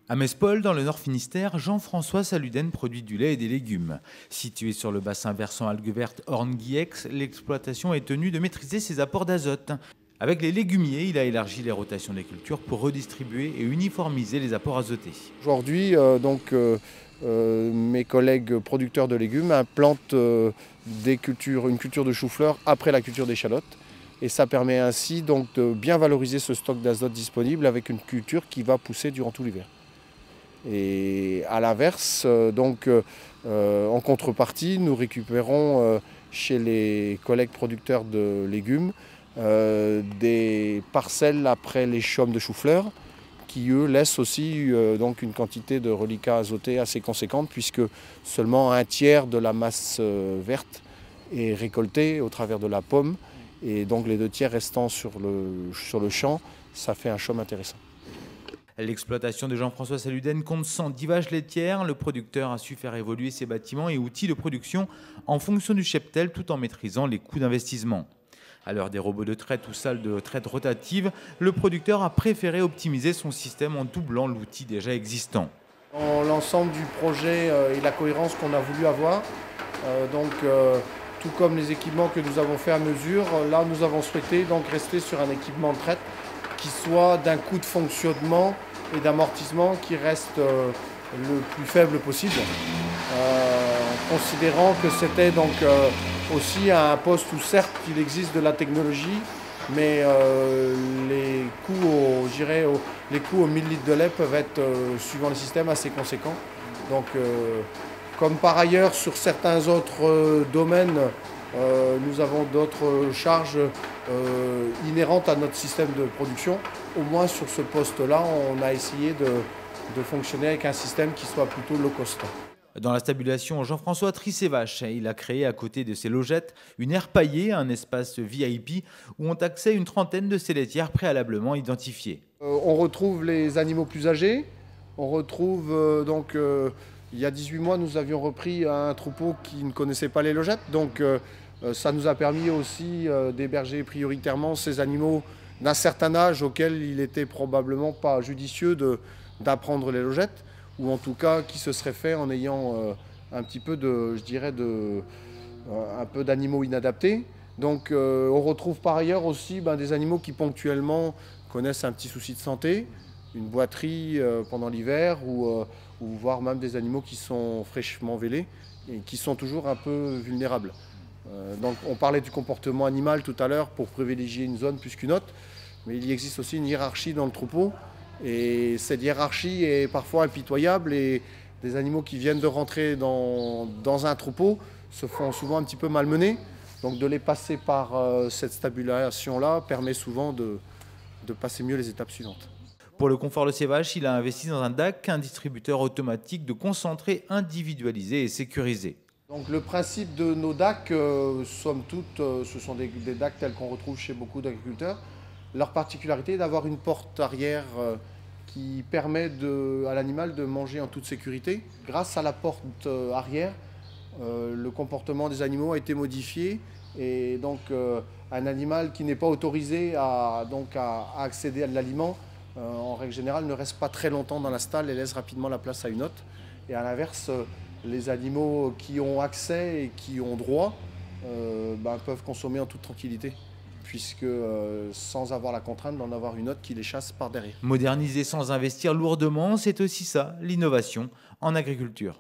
À Mespol, dans le Nord Finistère, Jean-François Saluden produit du lait et des légumes. Situé sur le bassin versant algues vertes Orne-Guillex, l'exploitation est tenue de maîtriser ses apports d'azote. Avec les légumiers, il a élargi les rotations des cultures pour redistribuer et uniformiser les apports azotés. Aujourd'hui, mes collègues producteurs de légumes implantent une culture de chou-fleur après la culture d'échalotes. Et ça permet ainsi donc de bien valoriser ce stock d'azote disponible avec une culture qui va pousser durant tout l'hiver. Et à l'inverse, en contrepartie, nous récupérons chez les collègues producteurs de légumes des parcelles après les chaumes de chou-fleur qui eux laissent aussi donc une quantité de reliquats azotés assez conséquente puisque seulement un tiers de la masse verte est récoltée au travers de la pomme et donc les 2 tiers restants sur le champ, ça fait un chaume intéressant. L'exploitation de Jean-François Saluden compte 110 vaches laitières. Le producteur a su faire évoluer ses bâtiments et outils de production en fonction du cheptel tout en maîtrisant les coûts d'investissement. À l'heure des robots de traite ou salles de traite rotatives, le producteur a préféré optimiser son système en doublant l'outil déjà existant. Dans l'ensemble du projet et la cohérence qu'on a voulu avoir, tout comme les équipements que nous avons fait à mesure, là nous avons souhaité donc rester sur un équipement de traite qui soit d'un coût de fonctionnement et d'amortissement qui reste le plus faible possible, considérant que c'était donc aussi un poste où certes il existe de la technologie, mais les coûts aux 1000 litres de lait peuvent être, suivant le système, assez conséquents. Donc, comme par ailleurs sur certains autres domaines, nous avons d'autres charges inhérentes à notre système de production. Au moins sur ce poste-là, on a essayé de fonctionner avec un système qui soit plutôt low cost. Dans la stabulation, Jean-François trie ses vaches. Il a créé à côté de ses logettes une aire paillée, un espace VIP où ont accès une trentaine de ses laitières préalablement identifiées. On retrouve les animaux plus âgés. On retrouve il y a 18 mois, nous avions repris un troupeau qui ne connaissait pas les logettes. Donc ça nous a permis aussi d'héberger prioritairement ces animaux d'un certain âge auquel il n'était probablement pas judicieux d'apprendre les logettes, ou en tout cas qui se serait fait en ayant un petit peu un peu d'animaux inadaptés. Donc on retrouve par ailleurs aussi des animaux qui ponctuellement connaissent un petit souci de santé, une boiterie pendant l'hiver ou voire même des animaux qui sont fraîchement vêlés et qui sont toujours un peu vulnérables. Donc on parlait du comportement animal tout à l'heure pour privilégier une zone plus qu'une autre, mais il existe aussi une hiérarchie dans le troupeau et cette hiérarchie est parfois impitoyable et des animaux qui viennent de rentrer dans un troupeau se font souvent un petit peu malmener. Donc de les passer par cette stabulation-là permet souvent de passer mieux les étapes suivantes. Pour le confort de ses vaches, il a investi dans un DAC, un distributeur automatique de concentré individualisé et sécurisé. Donc le principe de nos DAC, somme toute, ce sont des DAC tels qu'on retrouve chez beaucoup d'agriculteurs. Leur particularité est d'avoir une porte arrière qui permet à l'animal de manger en toute sécurité. Grâce à la porte arrière, le comportement des animaux a été modifié et donc un animal qui n'est pas autorisé à accéder à de l'aliment, en règle générale, ne reste pas très longtemps dans la stalle et laisse rapidement la place à une autre. Et à l'inverse, les animaux qui ont accès et qui ont droit peuvent consommer en toute tranquillité, puisque sans avoir la contrainte d'en avoir une autre qui les chasse par derrière. Moderniser sans investir lourdement, c'est aussi ça, l'innovation en agriculture.